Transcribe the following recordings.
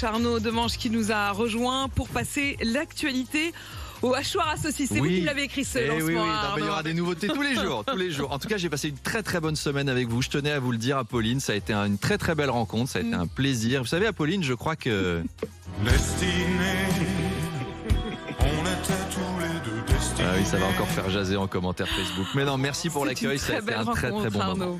Arnaud Demange qui nous a rejoint pour passer l'actualité au hachoir à saucisses. C'est vous qui l'avez écrit ce lancement. Oui. Non, mais il y aura des nouveautés tous les jours. En tout cas, j'ai passé une très très bonne semaine avec vous. Je tenais à vous le dire, Apolline. Ça a été une très très belle rencontre. Ça a été un plaisir. Vous savez, Apolline, je crois que... Destinés, on était tous les deux destinés. Ah oui, ça va encore faire jaser en commentaire Facebook. Mais non, merci pour l'accueil. Ça a été un très très bon moment.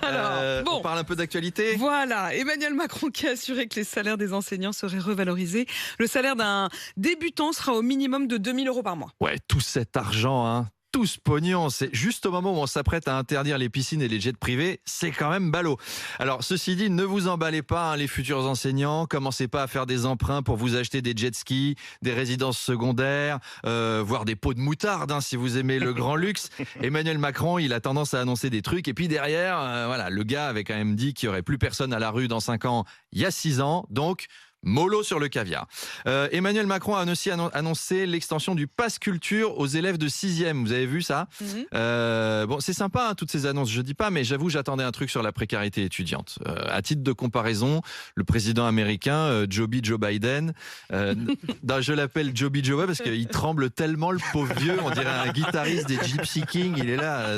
Alors, on parle un peu d'actualité. Voilà, Emmanuel Macron qui a assuré que les salaires des enseignants seraient revalorisés. Le salaire d'un débutant sera au minimum de 2 000 € par mois. Ouais, tout cet argent, tout ce pognon, c'est juste au moment où on s'apprête à interdire les piscines et les jets privés, c'est quand même ballot. Alors, ceci dit, ne vous emballez pas, les futurs enseignants, commencez pas à faire des emprunts pour vous acheter des jet skis, des résidences secondaires, voire des pots de moutarde, si vous aimez le grand luxe. Emmanuel Macron, il a tendance à annoncer des trucs, et puis derrière, le gars avait quand même dit qu'il y aurait plus personne à la rue dans 5 ans, il y a 6 ans, donc... mollo sur le caviar. Emmanuel Macron a aussi annoncé l'extension du pass culture aux élèves de 6e. Vous avez vu ça? Bon, c'est sympa, toutes ces annonces, je dis pas, mais j'avoue, j'attendais un truc sur la précarité étudiante. À titre de comparaison, le président américain, Joe Biden, je l'appelle Joe Joe parce qu'il tremble tellement, le pauvre vieux, on dirait un guitariste des Gypsy Kings, il est là.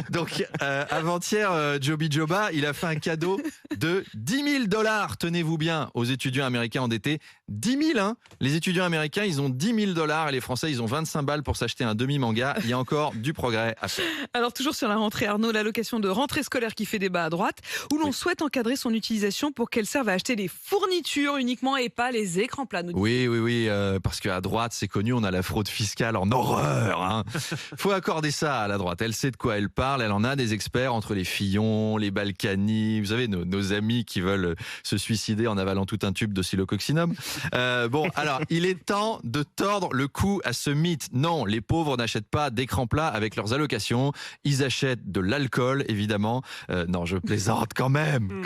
Donc, avant-hier, Joe Joba, il a fait un cadeau de 10 000 $, tenez-vous bien, aux étudiants américains endettés. 10 000, Les étudiants américains, ils ont 10 000 $ et les Français, ils ont 25 balles pour s'acheter un demi-manga. Il y a encore du progrès à faire. Alors, toujours sur la rentrée, Arnaud, l'allocation de rentrée scolaire qui fait débat à droite, où l'on souhaite encadrer son utilisation pour qu'elle serve à acheter des fournitures uniquement et pas les écrans plats. Oui, parce qu'à droite, c'est connu, on a la fraude fiscale en horreur. Faut accorder ça à la droite. Elle sait de quoi elle parle, elle en a des experts entre les Fillon, les Balkany, vous savez, nos amis qui veulent se suicider en avalant tout un tube de silocoxinum. Alors, il est temps de tordre le cou à ce mythe. Non, les pauvres n'achètent pas d'écran plat avec leurs allocations. Ils achètent de l'alcool, évidemment. Non, je plaisante quand même.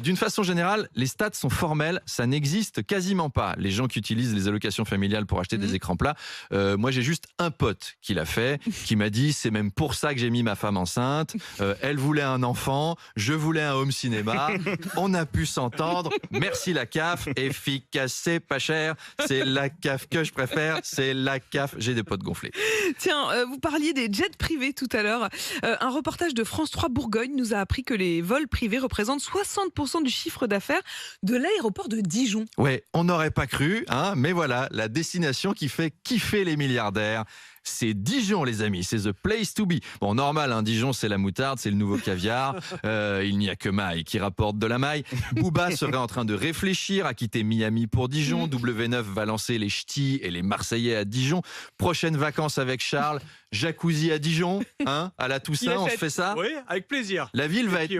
D'une façon générale, les stats sont formels. Ça n'existe quasiment pas. Les gens qui utilisent les allocations familiales pour acheter des écrans plats. Moi, j'ai juste un pote qui l'a fait, qui m'a dit, c'est même pour ça que j'ai mis ma femme enceinte. Elle voulait un enfant. Je voulais un home cinéma. On a pu s'entendre. Merci la CAF. Efficace, c'est pas cher, c'est la CAF que je préfère, c'est la CAF, j'ai des potes gonflés. Tiens, vous parliez des jets privés tout à l'heure. Un reportage de France 3 Bourgogne nous a appris que les vols privés représentent 60% du chiffre d'affaires de l'aéroport de Dijon. Ouais, on n'aurait pas cru, mais voilà, la destination qui fait kiffer les milliardaires. C'est Dijon, les amis, c'est the place to be. Bon, normal, Dijon, c'est la moutarde, c'est le nouveau caviar. Il n'y a que Maille qui rapporte de la maille. Booba serait en train de réfléchir à quitter Miami pour Dijon. W9 va lancer les ch'tis et les Marseillais à Dijon. Prochaines vacances avec Charles, jacuzzi à Dijon, à la Toussaint, on se fait ça? Oui, avec plaisir. La ville va être...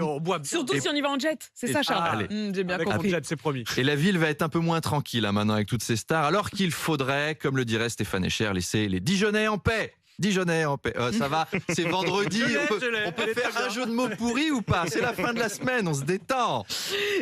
Surtout si on y va en jet, c'est ça, Charles. J'ai bien compris. Jet, c'est promis. Et la ville va être un peu moins tranquille maintenant avec toutes ces stars, alors qu'il faudrait, comme le dirait Stéphane Echer, laisser les Dijonnais en paix. Dijonais en paix. Ça va, c'est vendredi. On peut faire un jeu de mots pourri ou pas? C'est la fin de la semaine, on se détend.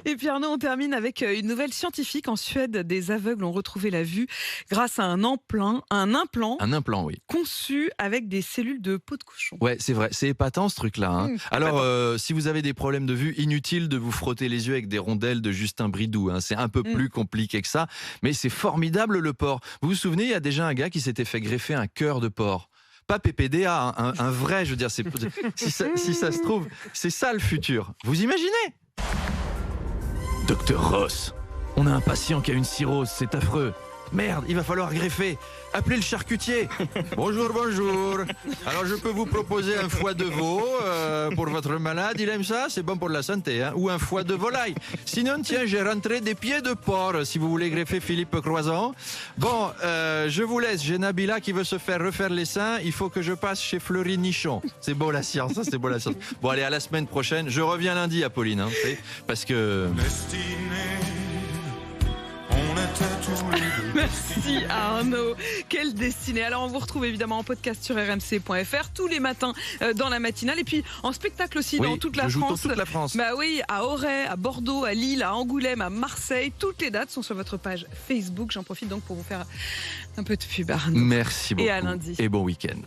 Et puis Arnaud, on termine avec une nouvelle scientifique. En Suède, des aveugles ont retrouvé la vue grâce à un implant. Un implant, oui. Conçu avec des cellules de peau de cochon. Ouais, c'est vrai, c'est épatant ce truc-là. Alors, si vous avez des problèmes de vue, inutile de vous frotter les yeux avec des rondelles de Justin Bridou. C'est un peu plus compliqué que ça, mais c'est formidable le porc. Vous vous souvenez, il y a déjà un gars qui s'était fait greffer un cœur de porc. Pas PPDA, un vrai, je veux dire, si ça se trouve, c'est ça le futur. Vous imaginez? Docteur Ross, on a un patient qui a une cirrhose, c'est affreux. Merde, il va falloir greffer. Appelez le charcutier. Bonjour. Alors, je peux vous proposer un foie de veau pour votre malade. Il aime ça? C'est bon pour la santé. Ou un foie de volaille. Sinon, tiens, j'ai rentré des pieds de porc si vous voulez greffer Philippe Croison. Bon, je vous laisse. J'ai Nabila qui veut se faire refaire les seins. Il faut que je passe chez Fleury Nichon. C'est beau la science, c'est beau la science. Bon, allez, à la semaine prochaine. Je reviens lundi, Apolline. Parce que... Merci Arnaud, quelle destinée. Alors on vous retrouve évidemment en podcast sur rmc.fr tous les matins dans la matinale et puis en spectacle aussi dans toute la France. Bah oui, à Auray, à Bordeaux, à Lille, à Angoulême, à Marseille, toutes les dates sont sur votre page Facebook. J'en profite donc pour vous faire un peu de pub Arnaud. Merci beaucoup. Et à lundi. Et bon week-end.